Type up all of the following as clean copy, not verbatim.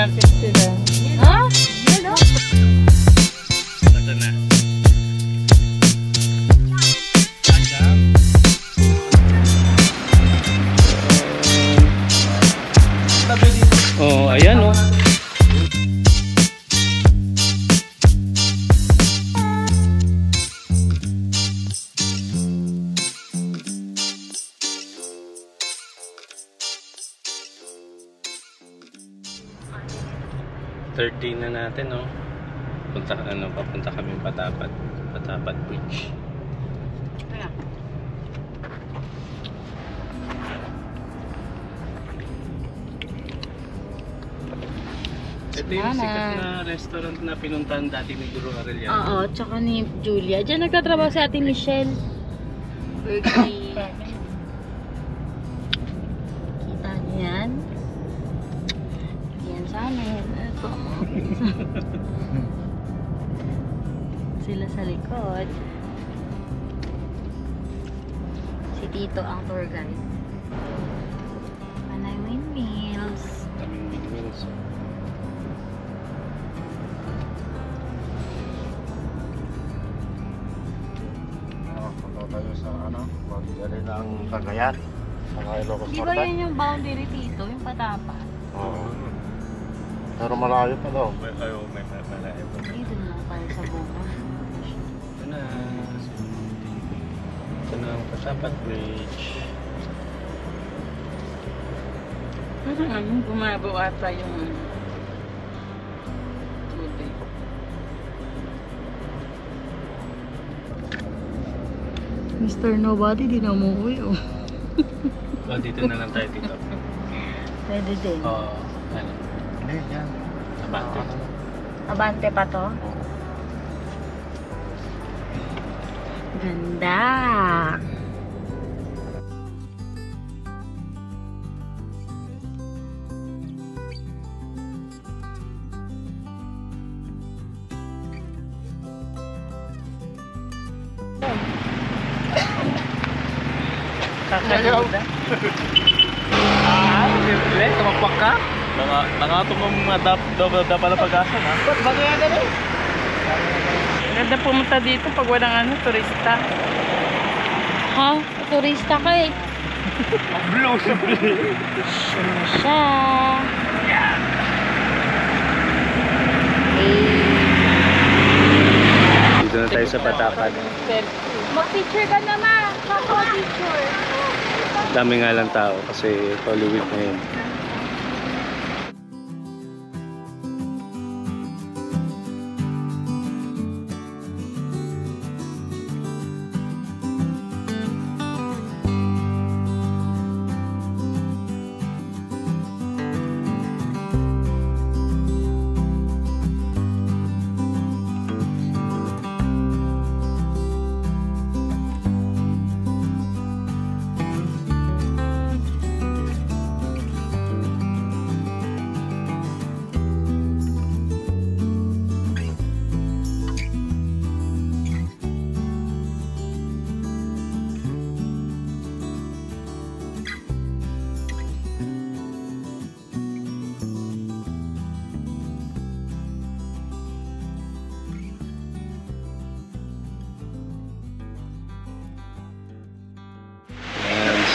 Malapit sila. Ha? Hello? Ito na. Oh, ayan oh. Thirteen na natin, no? Papunta kami Patapat Bridge. Kaya. Ito yung sikat na restaurant na pinuntahan dati ni Guru Aureliano. Oo, tsaka ni Julia. Diyan nagtatrabaho si Ate Michelle. Berkeley. Kita niyo yan? Yan sa amin. Ito. Sila sa likod. Si Tito ang tour guide. Panay windmills. Kaming windmills. Punta tayo sa mag-dali ng Cagayan. Di ba yan yung boundary dito? Yung Patapat? Oo. Pero malayo pa daw. Ayaw, may malayo pa. Dito lang tayo sa buka. Ito na. Ito na ang Patapat Bridge. Parang bumabaw ata yung tubig. Mr. Nobody, di na umuwi oh. Oh, dito na lang tayo dito. Pwede din. Oo. Ano? Hindi, yan. Abante. Abante pa to? Ganda! Kakaganda. Libre, tumapak ka? Nangatong ang mga dapat na pag-asa na. Ba't ba kaya ganun? Ganda pumunta dito pag walang turista. Ha? Turista ka eh. Blue sa blue. Ano siya? Dito na tayo sa Patapat. Mag-picture ka naman. Picture. Dami nga lang tao kasi Holy Week ngayon.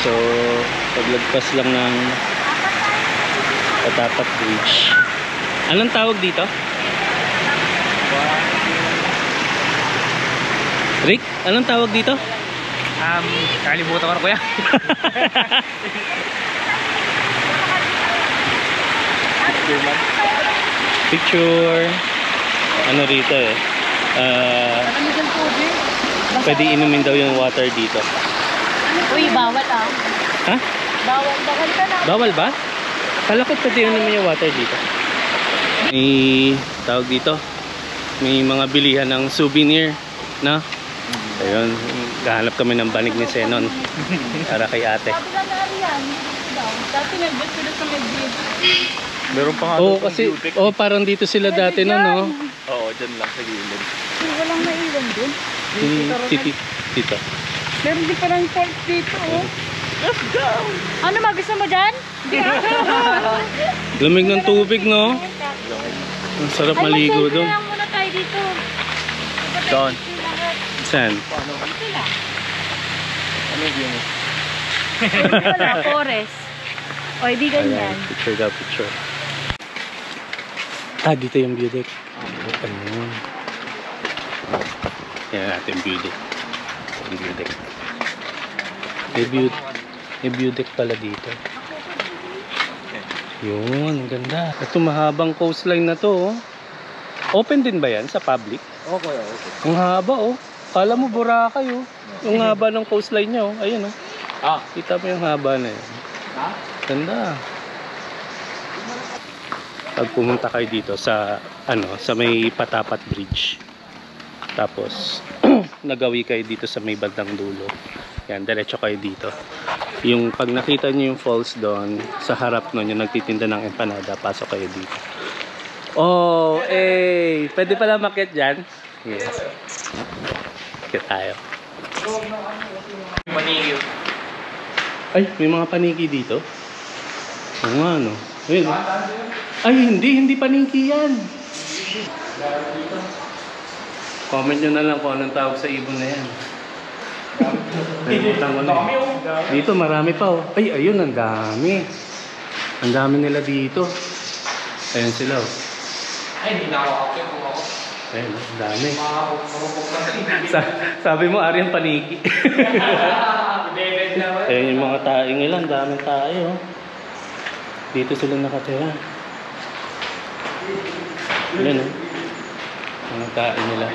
So, paglagpas lang ng Patapat Bridge. Anong tawag dito? Rick, anong tawag dito? Kalimutan ko na kuya. Picture. Ano rito eh. Pwede inumin daw yung water dito. Uy, bawal ah. Ha? Bawal ka na. Bawal ba? Kala ko pwede inumin yung water dito. May tawag dito. May mga bilihan ng souvenir. Na? Ayun. Kahanap kami ng banig ni Senon. Para kay ate. Sabi lang na yan. Dati nag-bet sila sa Medjid. Meron pa nga. Oo, kasi parang dito sila dati na, no? Oo, dyan lang sa gilid. Walang naiwan dun. Dito. Meron din parang fault dito oh. Let's go! Ano, magusto mo dyan? Lamig ng tubig, no? Ka. Ang sarap maligo doon. Ay, muna tayo dito. Saan? Saan? Dito lang. Ano yung view mo? Wala, forest. O, hindi ganyan. Picture daw, picture. Dito yung view deck. Ayun. Yan natin view deck. Yung view deck. May view deck pala dito. Yun, ganda. Ito mahabang coastline na to. Oh. Open din ba yan sa public? Okay. Ang haba oh. Kala mo Boracay oh. Yung haba ng coastline niya oh. Ayun oh. Kita mo yung haba na yun. Ganda. Pag pumunta kayo dito sa sa may Patapat Bridge. Tapos nagawi kayo dito sa may bandang dulo. Yan, diretso kayo dito. Yung pag nakita niyo yung falls doon, sa harap nun yung nagtitinda ng empanada, pasok kayo dito. Oh, pwede pala makiat dyan? Yes. Makiat tayo. Manigil. Ay, may mga paniki dito. Oo nga, no? Ayun, no? Ay, hindi paniki yan. Comment nyo na lang kung anong tawag sa ibon na yan. Dito marami pa oh. Ay, ayun, ang dami. Ang dami nila dito. Ayun sila oh. Ay, hindi na ako kung ako. Ayun, ang dami. Sabi mo, Arian paniki. Ayun yung mga taing nila, ang daming tayo. Dito sila nakatira. Ayun oh. Mga taing nila.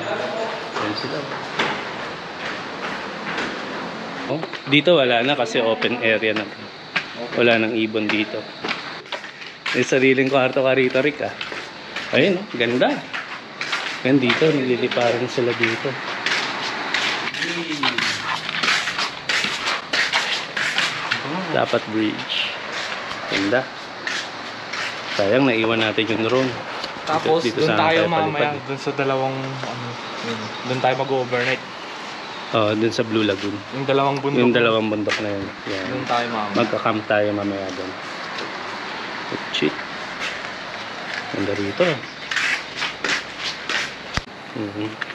Ayun sila. Oh, dito wala na kasi open area na. Wala nang ibon dito. May sariling kwarto ka rito, Rick ah. Ayun, oh, ganda. Yan dito, nagliliparan sila dito. Dapat bridge. Ganda. Sayang, naiwan natin yung drone. Tapos, dito doon tayo palipad. mamaya, doon sa dalawang, doon tayo mag-overnight. Oh, dun sa Blue Lagoon. Yung dalawang bundok. Yung dalawang bundok na yun. Yan. Doon tayo mamaya. Magka-camp tayo mamaya doon. Shit. Ganda rito.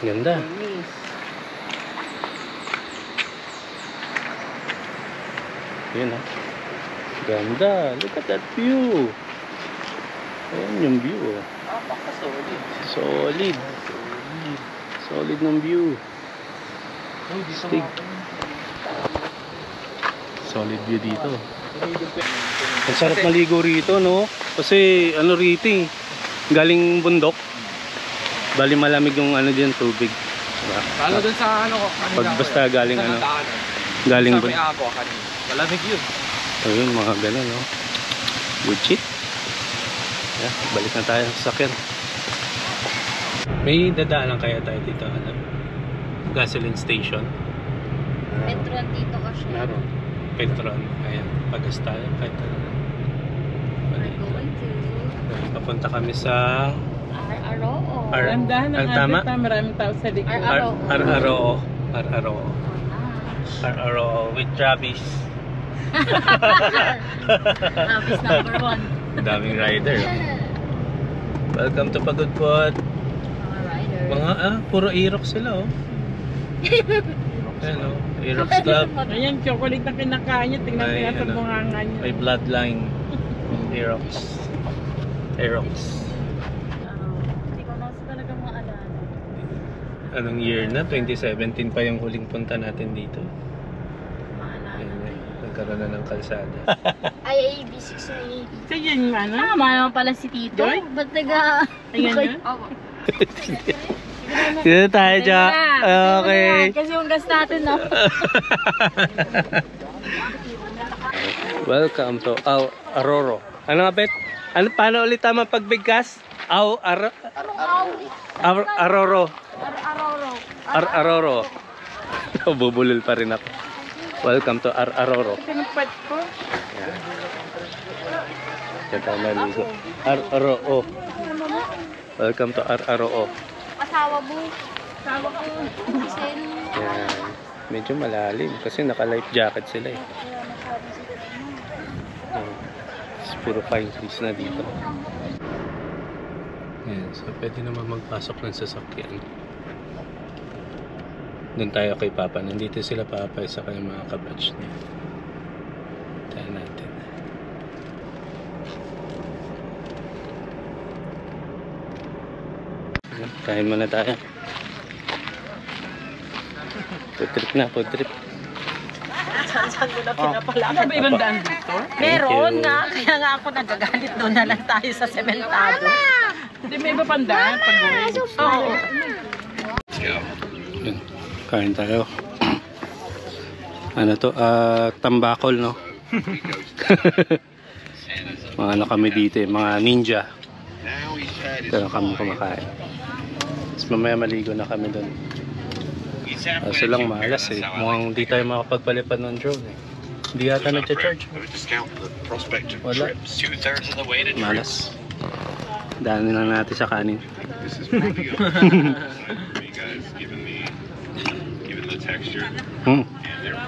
Ganda. Yun ah. Ganda. Look at that view. Ayan yung view. Solid. Solid ng view. Stig. Solid view dito. Ang sarap maligo rito, no? Kasi ano rito eh, galing bundok. Bali malamig yung diyan tubig. Diba? Lalo dun sa Pag basta galing galing bundok. Sa may ako, malamig yun. Ayun, mga ganun, no? Good shit. Yeah, balik na tayo sa sakyan. May dadaanan kaya tayo dito, gasoline station. Petron dito kasi. Meron. Petron. Ayan. Pagas tayo. Kahit ano. We're going to Papunta kami sa Araroo. Landahan ng tama? Adeta, maraming tao sa likod. Araroo. Araroo with Travis. Habis number 1. Daming rider. Welcome to Pagudpod. Mga puro Aerox sila oh. Ayan oh, Aerox Club. Ayan, chocolate na kinakain niya. Tingnan mo yan sa bunganga niya. May bloodline. Aerox. Aerox. Hindi ko nasa talaga maalala. Anong year na? 2017 pa yung huling punta natin dito. Maalala. Nagkaroon na ng kalsada. Ay, AB6 na AB. So yun yung ano? Tama naman pala si Tito. Joy? Ba't naga... Ayan na? Oo. Dito tayo dyan. Okay. Kasi yung gas natin, no? Welcome to Aroro. Ano nga, Bet? Ano, paano ulit tama pagbigkas? Aroro. Aroro. Bubulol pa rin ako. Welcome to Aroro. Ito yung pet ko. Yan tayo naligo. Aroro. Welcome to Aroro. Asawa mo. Asawa ko. Yan. Medyo malalim kasi naka-life jacket sila eh. Puro pine trees na dito. Ayan, so pwede naman magpasok ng sasakyan. Doon tayo kay Papa. Nandito sila Papa sa kanyang mga kabatch niya. Tayo natin. Kain muna tayo. Food trip na, food trip. Saan mo na pinapala? Ano ba ibang daan dito? Meron nga. Kaya nga ako nagagalit. Doon na lang tayo sa sementado. Hindi, may iba pang daan. Oo. Yun, kain tayo. Ano to? Tambakol, no? Mga ano kami dito eh, mga ninja. Pero kami kumakain. Tapos mamaya maligo na kami doon. Kaso lang malas eh. Mukhang di tayo makapagpalipad ng drone eh. Hindi yata nagcha-charge. Wala. Malas. Daanin lang natin sa kanin.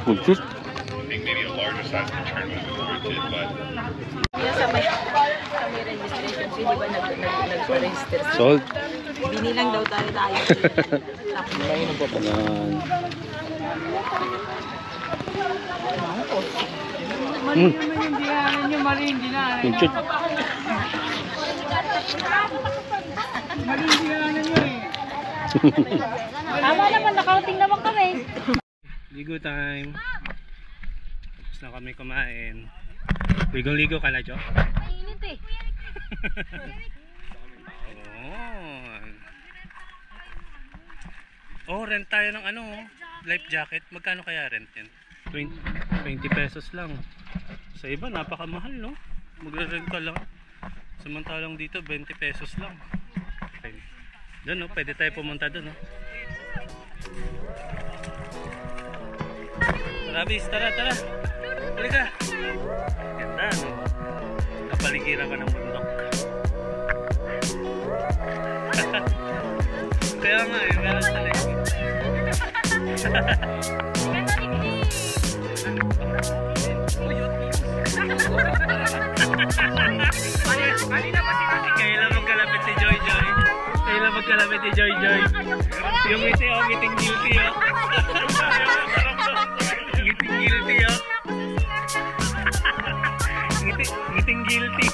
Good food. Sa may registration fee, di ba nag-register? Sold. Binilang daw tayo. Ayan. Mali naman yung diyanan nyo, mali yung diyanan nyo. Good. Mali yung diyanan nyo eh. Tama naman, nakauting naman kami. Ligo time. Tapos na kami kumain. Ligo-ligo ka na, Jo? Mainit eh. Oh, rent tayo ng ano, life jacket. Magkano kaya rent yan? 20 pesos lang. Sa iba, napakamahal, no? Magre-rent ka lang. Samantalang dito, 20 pesos lang. Okay. Doon, no? Pwede tayo pumunta doon, no? Rabis, tara, tara. Halika. Ganda, no? Kapaligiran ka ng bundok. Kaya nga, yung meron talaga. Kailan magkalapit si Joy Joy? Kailan magkalapit si Joy Joy? Yung ngiti, oh, ngiting guilty, oh. Ngiting guilty, oh. Ngiting guilty.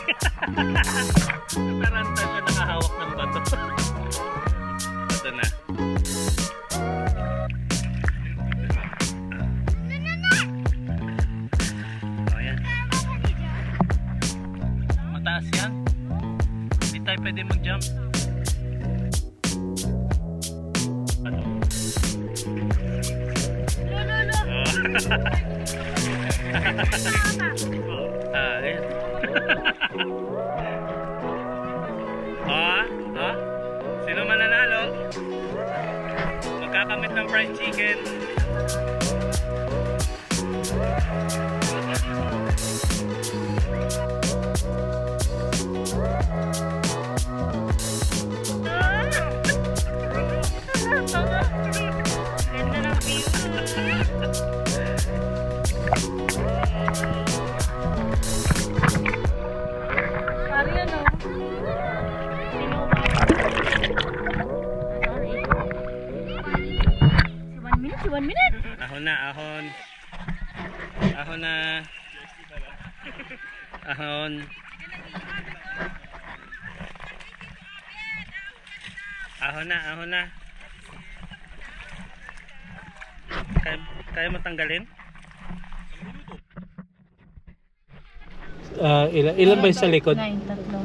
Taranta siya nakahawak ng bato. Ito na. Ayan. Mataas yan. Hindi tayo pwede mag-jump. Ano? Ayan. Sino mananalo? Magkakamit ng fried chicken. Ganda ng view. Pari ano? Sorry. 1 minute. Ahon na, ahon. Ahon na. Ahon. Ahon na, ahon na. Kaya matanggalin? Ilan ba yung sa likod? 9, tatlo.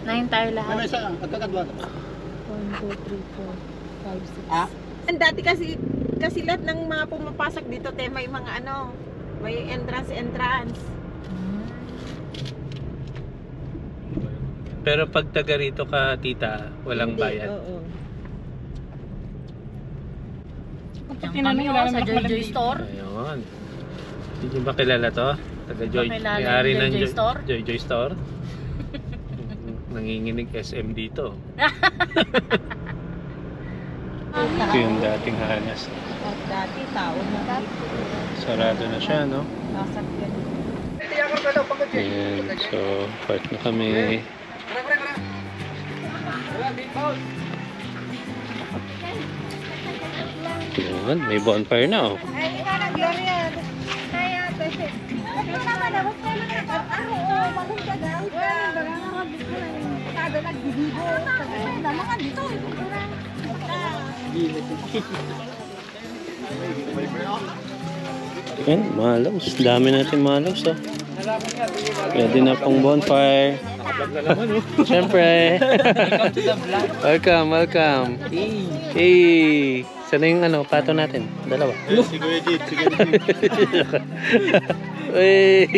9 tayo lahat. 1, 2, 3, 4, 5, 6. Dati kasi lahat ng mga pumapasok dito, may mga ano, may entrance. Pero pag taga rito ka, tita, walang Hindi, bayad. Oo. Diyan kami sa Joy Joy Store. Ayun. Hindi nyo ba kilala to? Taga Joy, Kilala may-ari ng ng Joy Joy Store? Joy Joy Store. Nanginginig SM dito. Ito yung dating hanas. Dati tao na dito. Sarado na siya, no? Sasakyan. Ayan, so park na kami. Yun, may bonfire na oh. Ay, ikaw na, Gloria. Kaya, kasi. Ito naman, ako pa naman. Oo, bagong ka daw. Baga nga mag-dito na yung kada nagbibigo. Dama ka dito. Yan, malaws. Dami natin malaws oh. Pwede na pong bonfire. Siyempre. Welcome, welcome. Hey. Sana yung ano, pato natin? Dalawa. Si Kuya Jade, si Kuya Jade. Hey.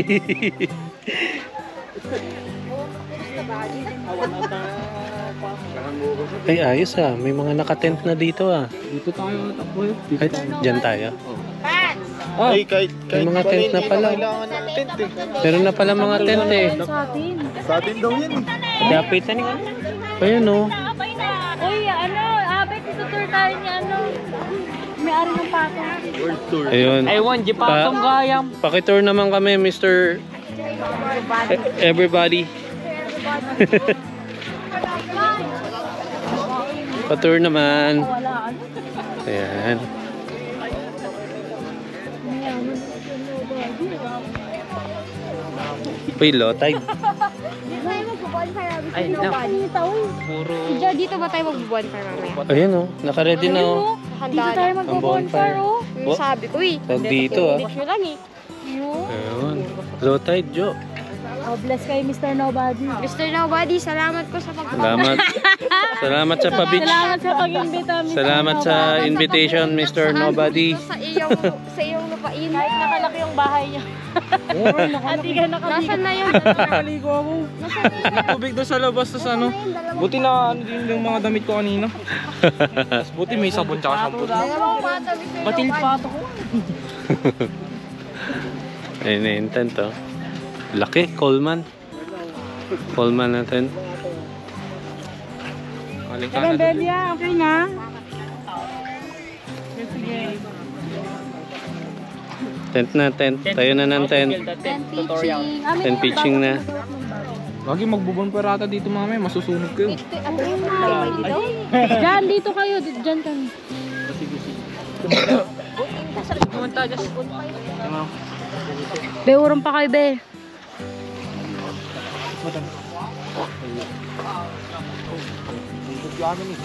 Ay, ayos ah. May mga nakatent na dito ah. Dito tayo takbo eh. Ay, dyan tayo. Ay, kahit May mga tent na pala. kailangan ng tent eh. Meron na pala mga tent eh. Sa atin daw yan eh. Dapitan ni ayun oh. Uy, ano, abet, itutur tayo ni ano. May-ari ng pato. World tour. Ayun. Aywan, di patong gayam. Pakitour naman kami, Mr. Everybody. Patour naman. Ayan. Uy, low tide. Ay, no. Puro... Dito ba tayo mag-bonfire mamaya? Ayun oh, naka-ready na oh. Handa Dito tayo na. mag-bonfire, oh. Oh, Sabi ko eh. tawag dito ah. Picture lang eh. Ayun. Low tide, Jo. Oh, bless kayo, Mr. Nobody. Mr. Nobody, salamat ko sa Salamat. Salamat sa pa-beach. Salamat sa pag-imbita, Mr. Salamat sa invitation, Mr. Nobody. Sa iyong lupain. Kahit nakalaki yung bahay niya. At di ka nakaligo. Nasaan na yun? Nakaligo ako. Nasaan na yun? Tubig doon sa labas, tas ano. Buti na ano din yung mga damit ko kanina. Tas buti may sabon tsaka shampoo. Dalawang bata, Mr. Batil Nobody. pato ko. Ayun na yung tent oh. Laki, Coleman. Coleman natin. Alingkana doon. Belia, okay na? Tent na, tent. Tayo na ng tent. Tent pitching. Tent pitching na. Lagi magbubon pa rata dito mamaya, masusunog kayo. Ano yung may dito? Diyan, dito kayo. Diyan kami. Pumunta, just... Be, urong pa kayo, be.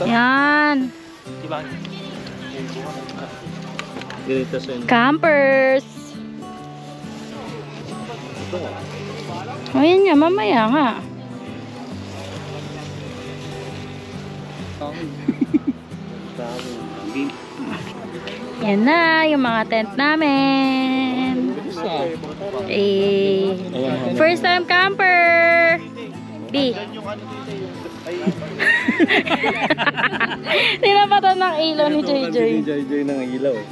Yan. Campers. O yan nga, mamaya nga. Yan na, yung mga tent namin. First time camper. B. Tinapatan ng ilaw ni JJ. JJ ng ilaw eh.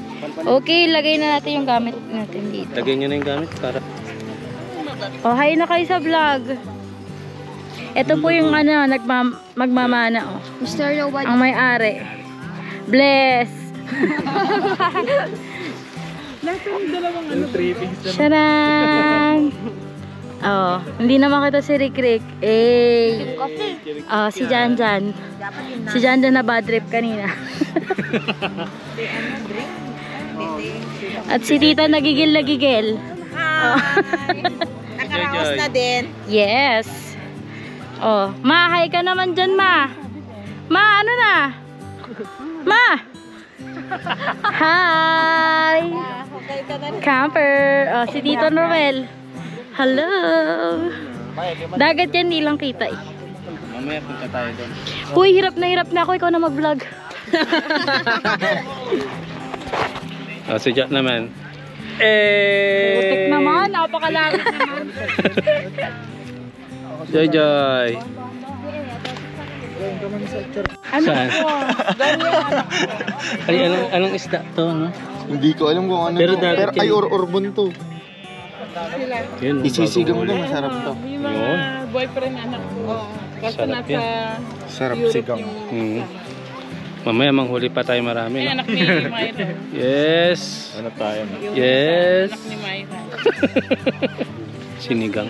Okay, lagay na natin yung gamit natin dito. Lagay nyo na yung gamit para... Oh, hi na kayo sa vlog. Ito po yung ano, magmamana. Oh. Mr. Nobody. Ang may-ari. Bless. Sharan. Oh, hindi na makita si Rick Rick. Eh. Oh, si Jan Jan. Si Jan Jan na bad trip kanina. At si Tita nagigil. Hi! Nakaraos na din. Yes. Oh, ma, hi ka naman dyan, ma. Ma, ano na? Ma! Hi! Okay ka na rin. Camper. Oh, si Tito Noel. Hello! Dagat yan, di lang kita eh. Mamaya punta tayo doon. Uy, hirap na ako. Ikaw na mag-vlog. Oh, si Jack naman. Eh! Putik naman. Napakalawit naman. Joy Joy! Ano Saan? po? Ay, anong isda to, no? Hindi ko alam kung ano Pero to. dagat Pero ay yan. urbon to. Yun, Isisigang to, bago huli. masarap to. Yun. Boyfriend anak ko. Sarap yan. Sarap sigang. Mamaya manghuli pa tayo marami. No? Anak ni Myra. Yes! Ano tayo? Yes! Anak ni Myra. Sinigang.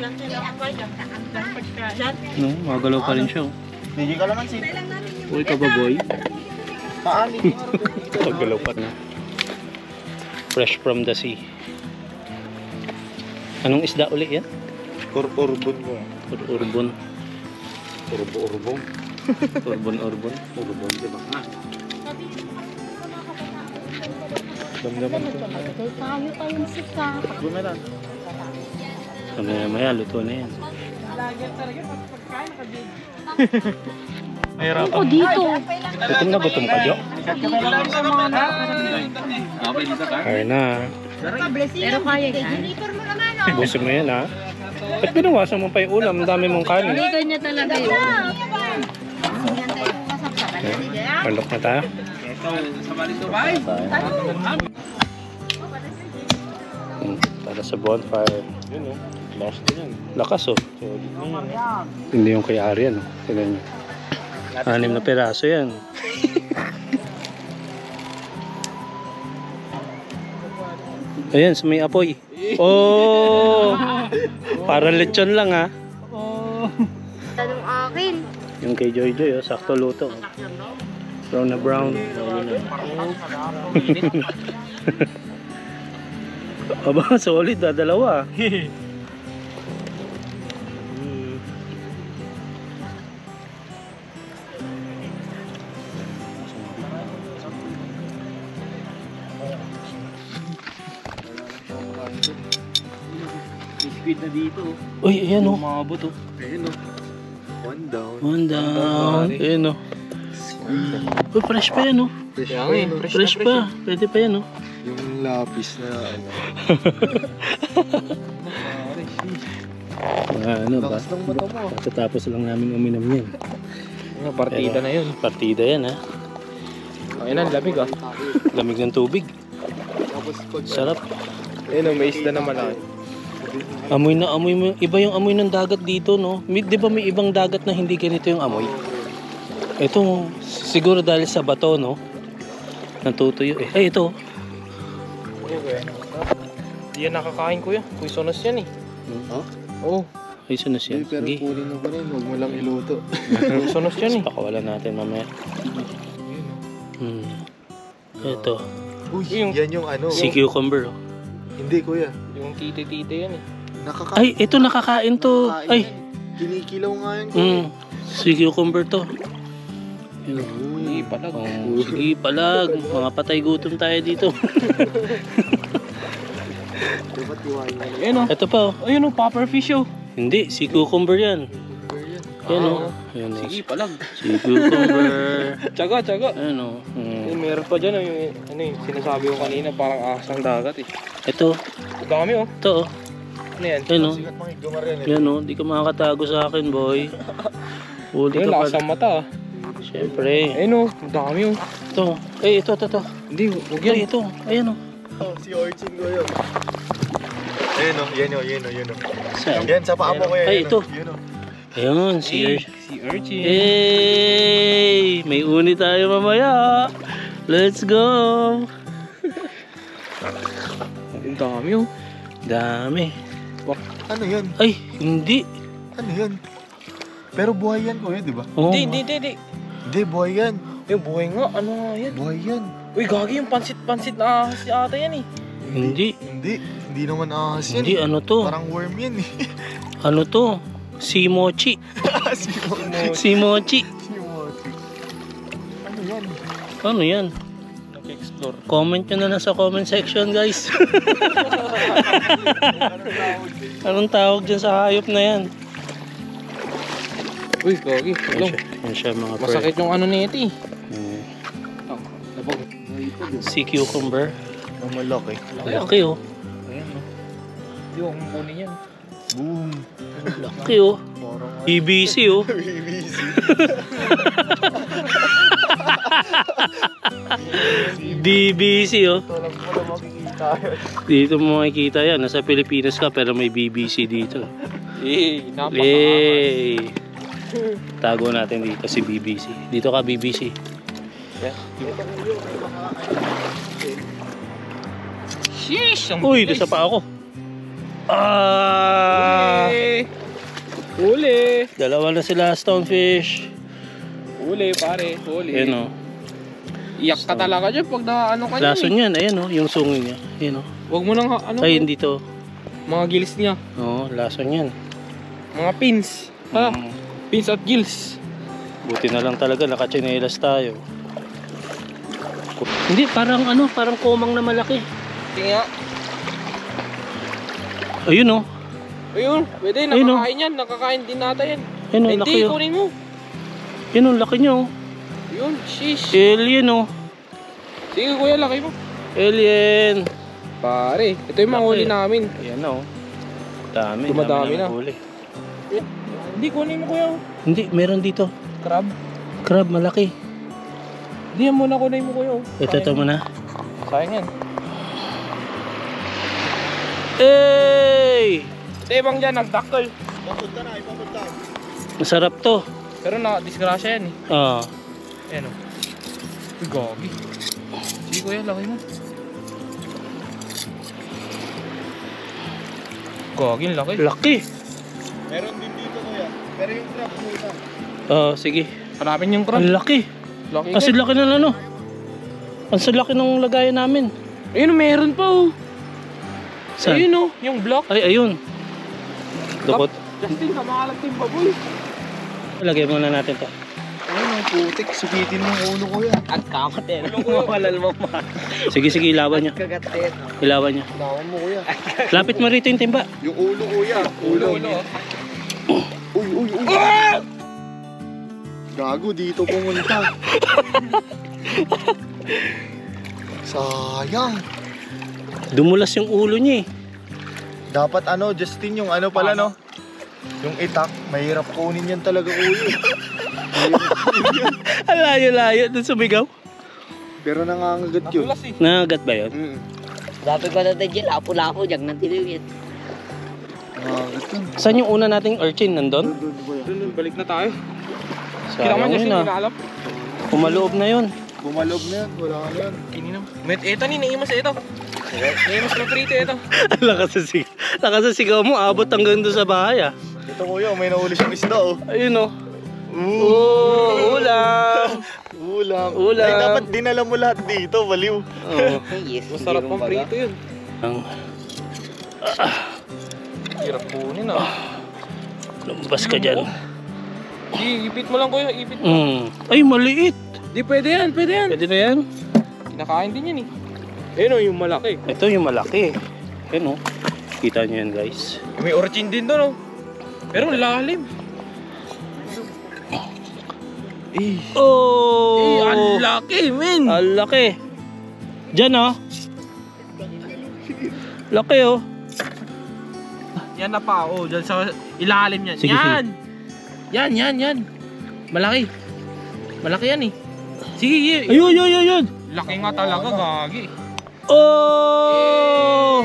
No, magalaw pa rin siya. oh. Bigyan ka naman si... Uy ka ba boy? Paano? Paggalaw pa na. Fresh from the sea. Anong isda uli yan? Urbon mo. Urbon. Urbon. Urbon. Urbon, diba? Damdaman ko. Tayo tayong sikat. Bumeran. Maya luto na yan. Mahirapan. Ako dito. Gutom na gutom ka, Jo? Ayun na. Pero kaya yan. Busin mo yan, ha? Ba't binawasan mo pa yung ulam? Ang dami mong kanin. Hindi kanya talaga yun. Palok na tayo. Para sa bonfire. Yun o. Last din yan. Lakas, oh. Solid na yan. Hindi yung kay Arian, oh. Tignan nyo. 6 na peraso yan. Ayan, sa may apoy. Oh! Parang lechon lang, ha? Tanong akin. Yung kay Joy Joy, oh, sakto luto. Brown na brown. Aba, solid, dalawa. Squid na dito. Uy, ayan, oh. Umabot o. Ayun o. One down. One down. Ayan, oh. Uy, fresh pa yan, oh. Kaya nga eh. Fresh pa. Pwede pa yan, oh. Yung lapis na ano. Ano ba? Lakas ng mata mo. Tatapos lang namin uminom yan. Partida na yun. Partida yan, ha. Ayun na, lamig ah. Lamig ng tubig. Tapos pag Sarap. Ayun o, may isda naman ako. Amoy na amoy mo. Iba yung amoy ng dagat dito, no? Di ba may ibang dagat na hindi ganito yung amoy? Ito, siguro dahil sa bato, no? Natutuyo eh. Ay, ito. Hindi yan nakakain kuya. Poisonous yan eh. Ha? Oo. Ay, sunos yan. Pero Sige. kunin mo pa rin. Huwag mo lang iluto. Poisonous yan eh. Pakawalan natin mamaya. Ito. Uy, Yung- yan yung ano. Si cucumber, oh. Hindi kuya. Yung tite-tite yan eh. Nakakain. Ay, ito nakakain to. Nakakain Ay. yan. Kinikilaw nga yan kuya. Si cucumber to. Yun. Hindi palag. Oh, sige, palag. Mga patay gutom tayo dito. Dapat iwain mo. Ayun o. Ito pa, oh. Ayun o, popper fish o. Hindi, si cucumber yan. Yan, oh. Yan, oh. Sige, palag. Si cucumber. Tsaga. Ayan, oh. Eh, meron pa dyan o, yung ano yung sinasabi ko kanina, parang ahas ng dagat eh. Ito, Ang dami o. ito, oh. Ano yan? Yan, oh. Sikat mga igumar yan eh. Yan, oh. Di ka makakatago sa akin, boy. Huli Ayun, ka lakas pa. ang mata ah. Siyempre. Ayun o, ang dami o. Ito. Ay, ito. Hindi, huwag Yan, yan. ito. Ayan, oh. Oh, si Orchin ko yun. Ayun o, yan o. Saan? Yan, sa paa mo kuya. Ay, yan, ito. oh. Yun o. Ayun, Si Urchin. Hey! May uni tayo mamaya. Let's go! Ang dami o. Dami. Ano yan? Ay, hindi. Ano yan? Pero buhay yan kuya, di ba? Oh, Hindi. Hindi, buhay yan. Yung buhay nga, ano nga yan? Buhay yan. Uy, gagi yung pansit na ahas ata yan eh. Hindi. Hindi naman ahas yan. Hindi, ano to? Parang worm yan eh. Ano to? Si Mochi. Si Mochi. Si Mochi. Si Mochi. Ano yan? Ano yan? Nag-explore. Comment nyo na lang sa comment section, guys. Anong tawag dyan sa hayop na yan? Uy, gagi. Yan siya, mga per. Masakit yung ano nito eh. Si cucumber. Ang malaki. Laki, oh. Ayan o. Yung kunin yan. Boom. Laki, oh. BBC, oh. BBC. BBC, oh. Ito lang mo na makikita yun. Dito mo makikita yan. Nasa Pilipinas ka pero may BBC dito. Napakaangas. Yay! Tago natin dito si BBC. Dito ka, BBC. Sheesh! Uy, doon sa pa ako. Ah! Uli! Dalawa na sila stonefish. Huli, pare. Huli. Ayan o. Iyak ka talaga dyan pag na-ano ka Laso niyan. niyan, ayan o, yung sungi niya. Ayan o. Huwag mo nang, ano, Ayun dito. mga gills niya. Oo, laso niyan. Mga pins. Ha? Mm. Pins at gills. Buti na lang talaga, nakachinelas tayo. Hindi, parang ano, parang komang na malaki. Tingnan. Ayun o. Ayun, pwede. Ayun, oh. Nakakain yan. Nakakain din natin yan. Ayun o, Ay, laki hindi, o. kunin mo. Yun o, laki niya o. Yun, sheesh. Alien o. Sige kuya, laki mo. Alien. Pare, ito yung mga Laki. huli namin. Ayan na o. Dami, Dumadami dami na. huli. Hindi, kunin mo kuya. Hindi, meron dito. Crab. Crab, malaki. Hindi, yan muna kunin mo kuya. Ito muna. Sayang yan. Hey! Ito ibang dyan, nagdakol. Masarap to. Pero na-disgrasya yan eh. Ah. Ayan o. Uy, gagi. Sige kuya, laki mo. Gagi, laki. Laki. Meron din dito kuya. Pero yung crab muna. Sige. Hanapin yung crab. Ang laki. Laki Kasi ka. laki na ano. Ang laki ng lagayan namin. Ayun, meron pa oh. Saan? Ayun oh, yung block. Ay, ayun. Dukot. Justin, namakalat yung baboy. Lagay muna natin to. Ayun ang putik. Subitin mo yung ulo kuya. At kamatin. Mawalan mo ma. Sige, ilawan niya. Kagatin. Ilawan niya. Lawan mo kuya. Lapit mo rito yung timba. Yung ulo kuya. Ulo. Uy, uy, uy. Gago, dito pumunta. Sayang. Dumulas yung ulo niya eh. Dapat ano, Justin, yung ano pala no? Yung itak, mahirap kunin yan talaga kuya. Ang layo-layo. Doon sumigaw. Pero nangangagat yun. Natulas eh. Nagagat ba yun? Dapat ko natin dyan, lapo-lapo, dyan nang tiliwit. Nangangagat yun. Saan yung una nating urchin? Nandun? Doon, kuya. Dun, balik na tayo. Kita mo Sayang Justin, yun ah. inaalap. Pumaloob na yun. Bumalob na yan, wala na yan. Ininam. Met, eto ni, naimas ito. Naimas na prito ito. Lakas sa sigaw mo. Abot hanggang doon sa bahay ah. Ito kuya, may nahuli siyang isda oh. Ayun oh. Ooh. Ulam. Ulam. Ulam. Ay, dapat dinala mo lahat dito, baliw. Oh. Yes, Masarap pang prito yun. Ang Hirap kunin ah. lumbas ka dyan. Di, ipit mo lang kuya, ipit mo. Ay, maliit. Di, pwede yan, pwede yan. Pwede na yan. Kinakain din yan eh. Ayun o, yung malaki. Ito yung malaki. Ayun oh. Kita nyo yan guys. May orchin din doon oh. Pero lalim. Oh! ang laki, men. Ang laki. Diyan oh. Laki oh. Yan na pa, oh. Diyan sa ilalim yan. Sige, yan. Yan. Malaki. Malaki yan eh. Sige, Ayun. laki nga talaga, gagi. Oh!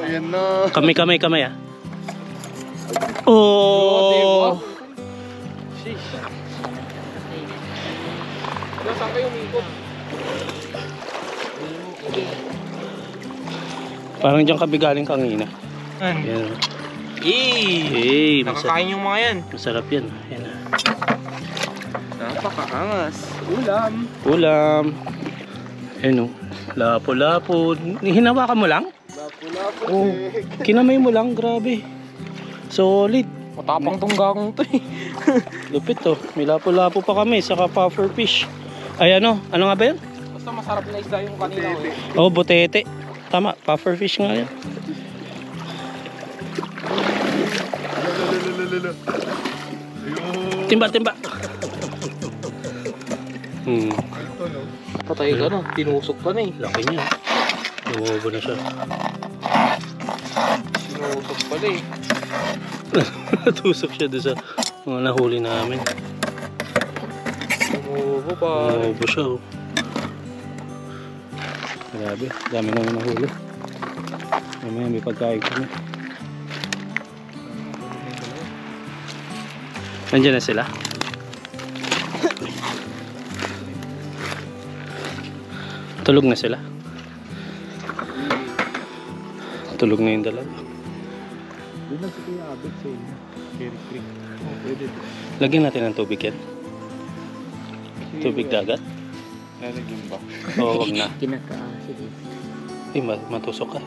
Ayan na. Kamay ah. Oh! Sheesh. Saan kayo umikot? Parang diyan kami galing kanina. Yan. Masarap. Nakakain yung mga yan. Masarap yan. Yan ah. Napakaangas. Ulam. Ayun oh. Lapo-lapo. Hinawakan mo lang? Lapo-lapo. Oh. Kinamay mo lang. Grabe. Solid. Matapang tong gagong to eh. Lupit to. May lapo-lapo pa kami. Saka puffer fish. Ay ano? Ano nga ba yan? Basta masarap na isda yung kanina eh. Oh, butete. Tama. Puffer fish nga yan. Timba. Patay ka na. Tinusok ka na eh. Laki niya. Lumubo na siya. Tinusok pala eh. Natusok siya doon sa mga nahuli namin. Tumubo pa. Lumubo siya oh. Grabe. Dami namin nahuli. Mamaya may pagkain kami. Nandiyan na sila. Tulog na sila. Tulog na yung dalawa. Doon lang si Kuya Abet sa inyo. Cherry Creek. Oh, pwede. Lagyan natin ng tubig yan. Tubig dagat? Lalagyan ba? Oo, wag na. Kinakaasid eh. Matusok ka.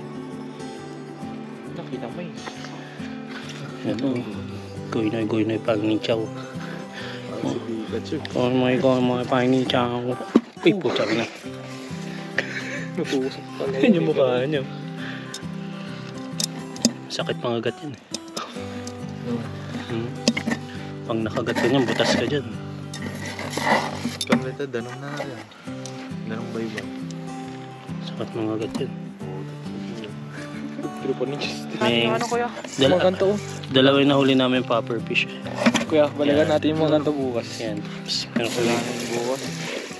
Nakita mo eh. Yan o. Goy-noy pag ni Chow. Si Pikachu. Oh my God, mga pag ni Chow. Uy, putak na. Natusok pala. Yan yung mukha niya. Sakit pangagat yan eh. Pag nakagat ka niyan, butas ka dyan. Panglita, danong na yan. Danong ba? Sakit mangagat yan. Pero pa ni Justin. May- Ano kuya? Dala- Mga ganto oh. Dalawa yung nahuli namin puffer fish eh. Kuya, balikan Yan. natin yung mga ganto bukas. Yan. Tapos meron ko Kailangan yung bukas.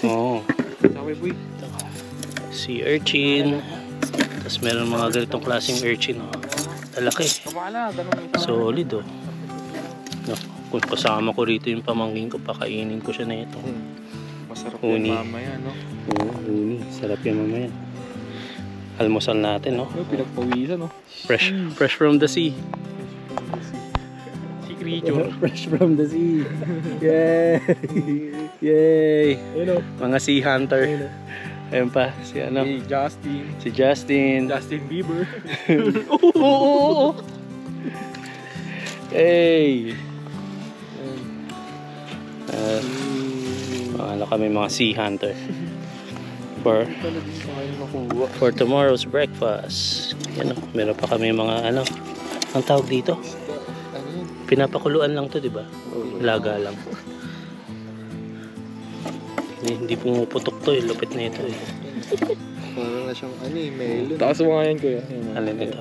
Oo. Sabi boy. Sea urchin. Tapos meron mga ganitong klaseng urchin. Oh. Lalaki. Kamala, ganun yung Solid oh. Naku, kung kasama ko rito yung pamangkin ko, pakainin ko siya na ito. Masarap Uni. yan mamaya, no? Oo, uni. Sarap yan mamaya. Almusal natin, no? Pinagpawisan, no? Fresh from the sea. Si creature. Fresh from the sea. Yay! Yay! Ayun, Mga sea hunter. Ayun pa, si ano? Si Justin. Si Justin. Justin Bieber. Oo! Hey! Ano kami mga sea hunter. For tomorrow's breakfast. Yan o, meron pa kami mga ano. Ang tawag dito? Pinapakuluan lang to, di ba? Laga lang. Hindi pumuputok to, lupit na ito eh. Parang na siyang melon. Taas mo nga yan, kuya. Alin ito?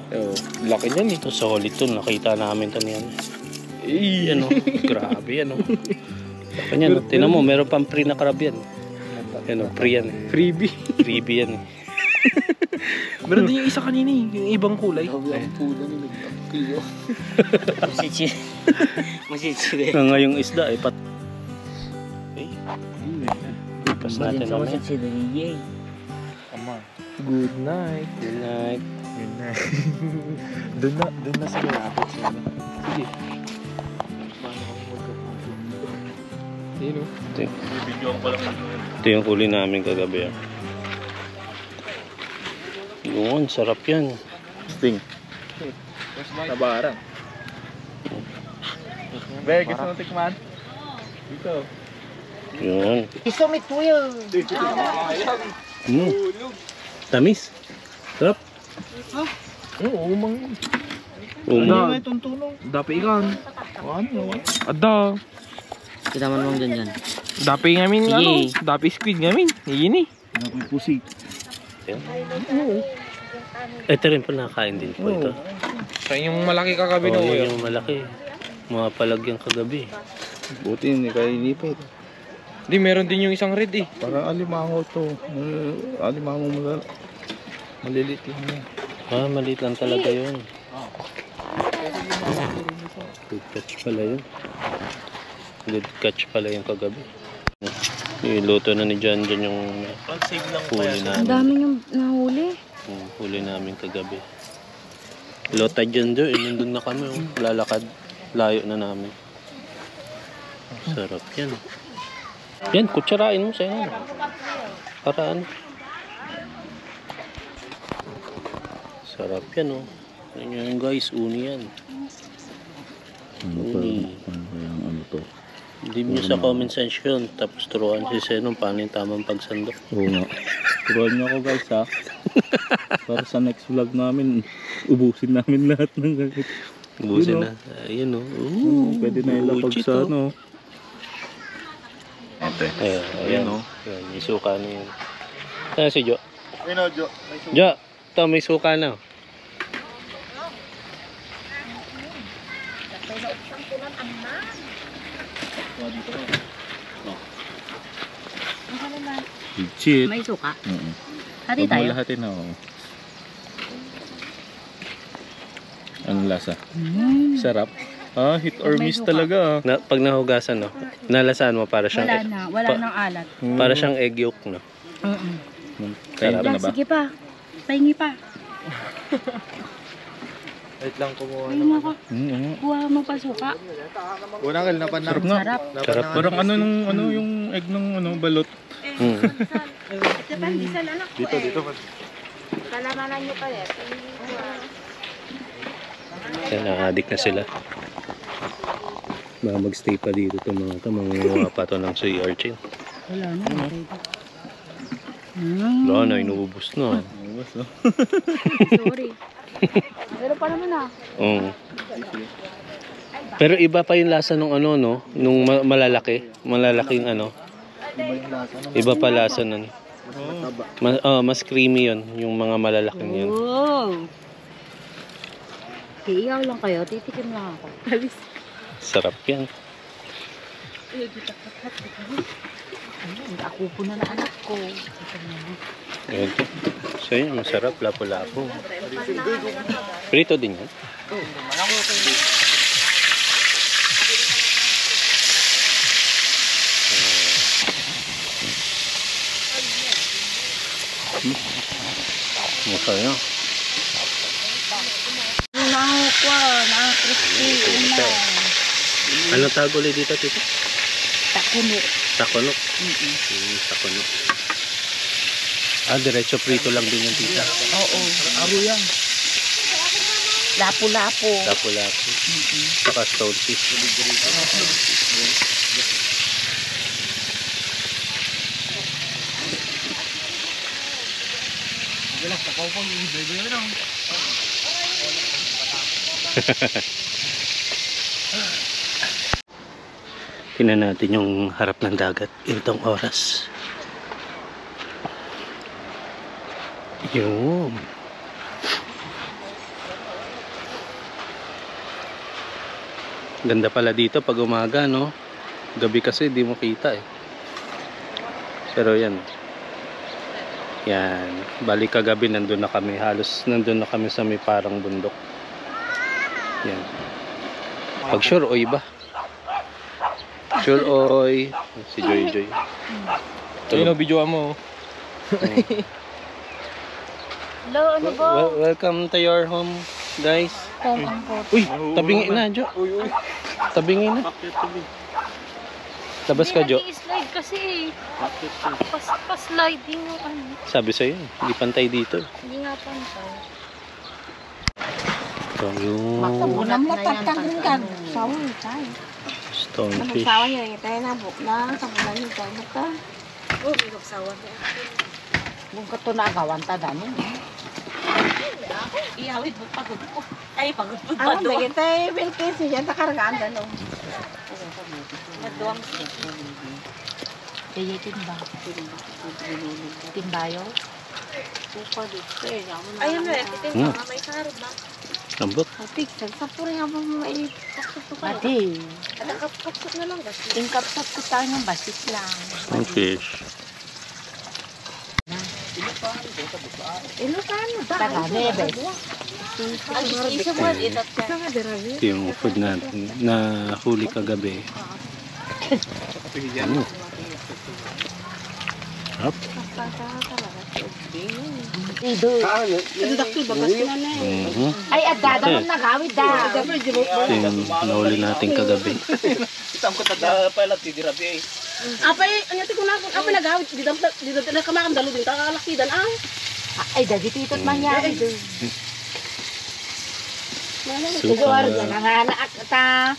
Laki niyan eh. Ito solid to, nakita namin to niyan. Yan o, grabe yan o. Ganyan, tinan mo, meron pang free na crab yan. Yan o, free yan. Freebie. Freebie yan eh. Meron din yung isa kanina eh. Yung ibang kulay. Masitsiri. Nga yung isda eh, Ay, pas natin mamaya. Masitsiri. Good night. Good night. Yun na. Doon na sila lapit sila. Sige. Ayun o. Ito yung huli namin kagabi. Yun, sarap yan. Sting. Nabarang. Be, gusto mo tikman? Dito. Yun. Isumit mo yun. Tamis. Sarap. Oo, umang. Umang. Dapi ikan. Ada. Kita man mong dyan. Dapi ngamin Sige. ano. Dapi squid ngamin. Iyan eh. Pusi. Ito rin po nakakain din po ito. Sa yung malaki kagabi Oh, na kuya. yun yung malaki. Mga palagyan kagabi. Buti hindi kayo inipit. Di, meron din yung isang red eh. Parang alimango to. Alimango malilit lang yan. Ah, maliit lang talaga yun. Good catch pala yun. Good catch pala yung kagabi. Iluto na ni John dyan yung huli Ang namin. dami yung nahuli. Huli namin kagabi. Lota dyan doon. Nandun na kami. Lalakad. Layo na namin. Sarap yan. Yan, kutsarain mo sa inyo. Para ano. Sarap yan oh. Yan guys, uni yan. Uni. Ano to? Leave nyo sa comment section. Tapos turuan si Senong paano yung tamang pagsandok. Oo nga. Turuan niyo ako guys ha. Para sa next vlog namin, ubusin namin lahat ng gamit. Ubusin Yun, na. Ayun oh. Pwede na ilapag legit, sa oh. ano. Ate. Ayan oh. Ayan, may suka na yun. Ayan si Jo. Ayun o, Jo. Jo, ito may suka na. Legit. May suka. Oo. Hati Huwag mo tayo. lahatin na oo. Anong lasa? Sarap. Ah, hit or May miss suka. talaga ah. Pag nahugasan no, nalasaan mo para siyang Wala na. Wala pa- nang alat. para siyang egg yolk no. Kaya Sarap. ito na ba? Sige pa. Pahingi pa. Wait lang kumuha. Ayun ako. Kuha mo pa suka. Unang kal na panang. Sarap nga. Sarap. Sarap. Parang yung egg ng balot. Ito ba, bisan anak ko Dito. Kalamanan nyo pa eh. Yan, na-addict na sila. Baka magstay pa dito itong mga ito. Mga pa ito ng sea urchin. Wala na. Wala na, inuubos na. Sorry. Pero pa naman ah. Oo. Pero iba pa yung lasa nung ano, no? Nung malalaki. Malalaking ano. Iba pa lasa nun. Mas creamy yun. Yung mga malalaking yun. Wow. Iiyaw lang kayo. Titikim lang ako. Sarap yan. Ako po na anak ko. Ayun. So yun, masarap. Lapo-lapo. Prito din yan. Masaya. Ano tawag ulit dito, tito? Takuno. Takono. Takono. Diretso prito lang din yung tita. Oo. Aro yan. Lapo-lapo. Lapo-lapo. Saka stone fish. Tingnan natin yung harap ng dagat itong oras. Yun. Ganda pala dito pag umaga, no? Gabi kasi di mo kita eh. Pero yan. Yan. Balik kagabi nandun na kami. Halos nandun na kami sa may parang bundok. Yan. Pag sure oy ba? Sure oy. Si Joy Joy. Ayun o, videoan mo. Hello, ano ba? Welcome to your home, guys. Uy, tabingi na, Jo. Tabingi na. Labas ka, Jo. Slide kasi pa-sliding yung ano. Sabi sa'yo, hindi pantay dito. Hindi nga pantay. So, yung Unang matatagin ka. Sawang tayo. stonefish. Sawa niya, tayo na buk na. Sa bulan niyo tayo ka. Oh, may sawa na. Kung ka ito naagawan ta dami. Iyawid mo pagod ko. Ay, pagod mo Ang bagay tayo, Wilkins, yan takargaan na no. Nagduwang siya. Kaya timba. Timbayo? Supa dito eh. Ayun na, titimba nga may sarap ba? Lambot. Matik, sa pura nga ba may kapsat ko kayo? Mati. Kapsat na lang ba? Yung kapsat ko tayo ng basit lang. Stonefish. Ilocano ba? Tagane, bes. Isa mo, itat ka. Ito yung food natin na huli kagabi. Ano? Sarap. Ido. Ay, agada mo nagawid da. Ito yung nahuli natin kagabi. Apay, anyati ko na, apay nagawid. Di daw kamakam dalo din, kakalakidan ah. Ay, dagiti ito't mangyari doon. Super. Nanganak ta.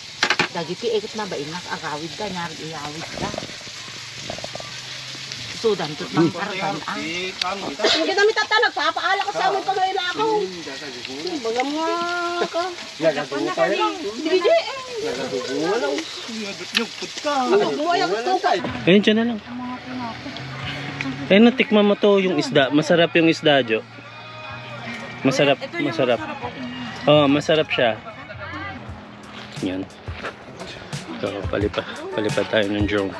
Dagiti ikot na ba inak agawid ka, nyari iyawid ka. Sudan tot mang kargan ang. Hindi kami tata, nagpapaala ka sa amin pag may lakaw. Bagam nga ka. Gagawa na kami. Hindi Ayun, dyan na lang. Ayun, natikman mo to yung isda. Masarap yung isda, Jo. Masarap, masarap. Oo, masarap siya. Yan. So, palipat tayo ng drone.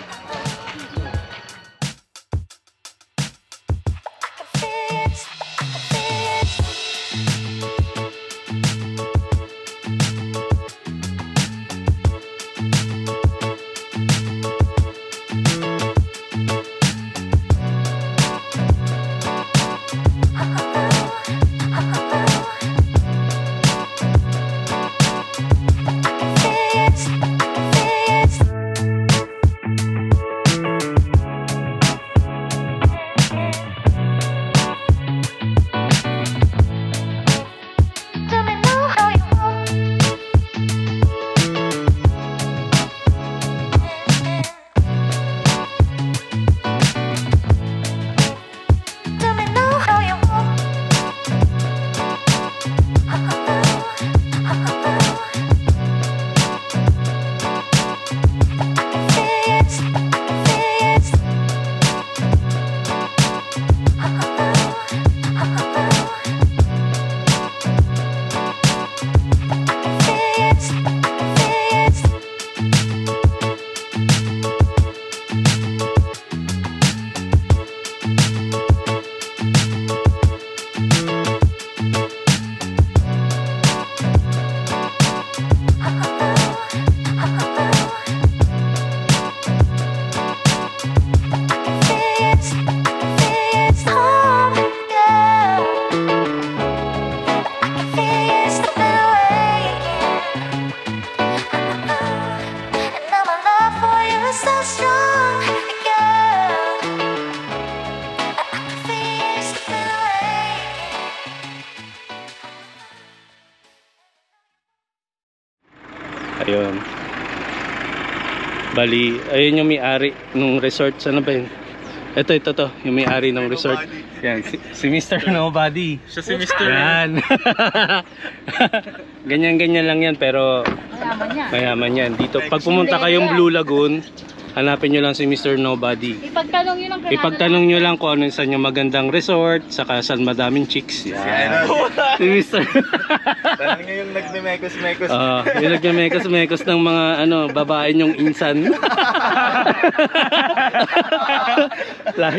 Ayun. Bali, ayun yung may-ari nung resort. Sana ba yun? Ito, yung may-ari ng resort. Yan, si Mr. Nobody. Siya si Mr. Yan. Ganyan-ganyan lang yan, pero Mayaman niya. mayaman yan. Dito, pag pumunta kayong Blue Lagoon, hanapin nyo lang si Mr. Nobody. Ipagtanong yun ang Ipagtanong nyo lang kung ano saan yung magandang resort, saka saan madaming chicks. Yan. Si Mr. Dahil ngayon nagmemekos-mekos. Yung nagmemekos-mekos ng mga babae nyong insan.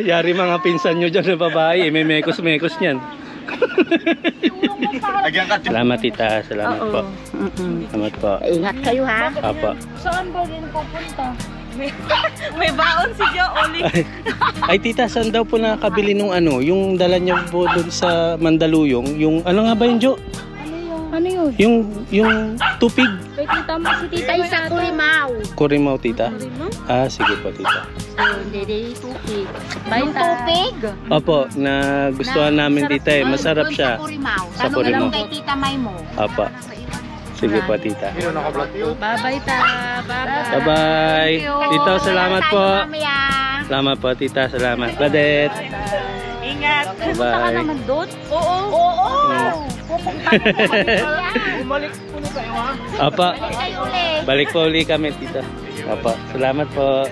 Yari mga pinsan nyo dyan na babae, may mekos-mekos niyan. Salamat tita, salamat po. Salamat po. Ingat kayo ha. Apa. Saan ba din pupunta? May baon si Jo, Oli. Ay tita, saan daw po nakakabili nung yung dala niya po doon sa Mandaluyong, yung ano nga ba yun, Jo? Ano yun? Yung tupig. Kay tita mo, si tita Ay, may sa ata. Kurimaw. Kurimaw tita. Sige po tita. Hindi, tupig. Yung tupig? Opo, na gustuhan namin tita eh. Masarap siya. Sa Kurimaw. Sa Kurimaw. Kay Tita May mo. Apa. Sige po tita. Bye-bye ta. Bye-bye. Bye-bye. Tito, salamat po. Mamaya. Salamat po tita, salamat. Badet. Ingat. Punta ka Bye. naman doon? Oo. Bumalik po na tayo ha. Apa. Kayo ulit. Balik po uli kami tita. Apa. Salamat po.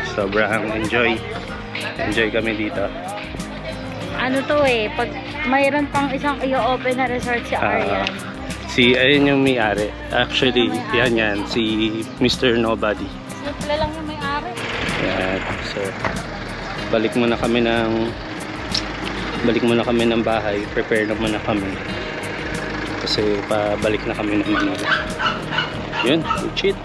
Sobrang enjoy. Enjoy kami dito. Ano to eh, pag mayroon pang isang i-open na resort si Arian. Ayun yung may-ari. Actually, yan. Si Mr. Nobody. Simple lang yung may-ari. Yan. So, balik muna kami ng bahay. Prepare na muna kami. Kasi pabalik na kami ng Manila. Yun, good shit.